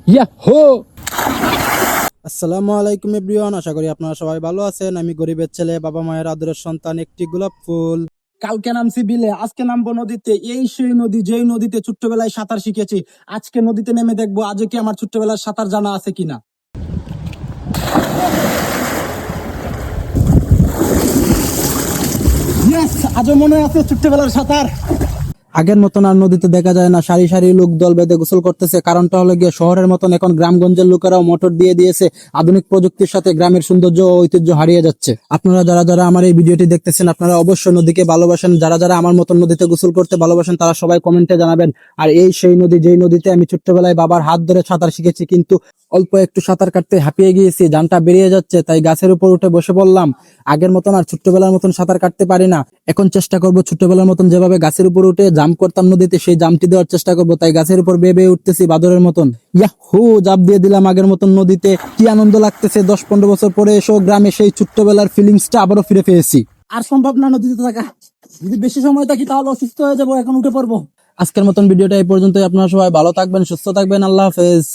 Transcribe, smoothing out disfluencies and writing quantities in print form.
Yahoo! আসসালামু আলাইকুম everyone, আশা করি আপনারা সবাই ভালো আছেন। আমি গরিবের ছেলে, বাবা মায়ের আদরের সন্তান, একটি গোলাপ ফুল। কালকে নামছি বিলে, আজকে নামবো নদীতে। এই সেই নদী, যেই নদীতে ছোট্টবেলায় সাঁতার শিখেছি। আজকে নদীতে নেমে দেখবো আজও কি আমার ছোট্টবেলার সাঁতার জানা আছে কিনা। ইয়েস, আজও মনে আছে ছোট্টবেলার সাঁতার। আগের মতন আর নদীতে দেখা যায় না সারি সারি লোক দল বেঁধে গোসল করতেছে। কারণটা হলো গিয়ে শহরের মতন এখন গ্রামগঞ্জের লোকেরাও মোটর দিয়ে দিয়েছে। আধুনিক প্রযুক্তির সাথে গ্রামের সৌন্দর্য ও ঐতিহ্য হারিয়ে যাচ্ছে। আপনারা যারা যারা আমার এই ভিডিওটি দেখতেছেন, আপনারা অবশ্যই নদীকে ভালোবাসেন। যারা যারা আমার মতন নদীতে গোসল করতে ভালোবাসেন তারা সবাই কমেন্টে জানাবেন। আর এই সেই নদী, যেই নদীতে আমি ছোট্টবেলায় বাবার হাত ধরে সাঁতার শিখেছি, কিন্তু অল্প একটু সাঁতার কাটতে হাঁপিয়ে গিয়েছি, জানটা বেরিয়ে যাচ্ছে, তাই গাছের উপর উঠে বসে পড়লাম। আগের মতন আর ছোট্টবেলার মতন সাঁতার কাটতে পারি না। এখন চেষ্টা করব ছোট্টবেলার মতন যেভাবে গাছের উপর উঠে জাম্প করতাম নদীতে, সেই জাম্পটি দেওয়ার চেষ্টা করব। তাই গাছের উপর বেয়ে বেয়ে উঠতেছি বাদরের মতন। ইয়াহু! জাম্প দিয়ে দিলাম আগের মতন নদীতে। কি আনন্দ লাগতেছে! 10-15 বছর পরে এসো গ্রামে সেই ছোট্টবেলার ফিলিংসটা আবারও ফিরে পেয়েছি। আর সম্ভব না নদীতে থাকা, যদি বেশি সময় থাকি তাহলে অসুস্থ হয়ে যাবো। এখন উঠে পড়বো। আজকের মতন ভিডিওটা এই পর্যন্তই। আপনারা সবাই ভালো থাকবেন, সুস্থ থাকবেন। আল্লাহ হাফেজ।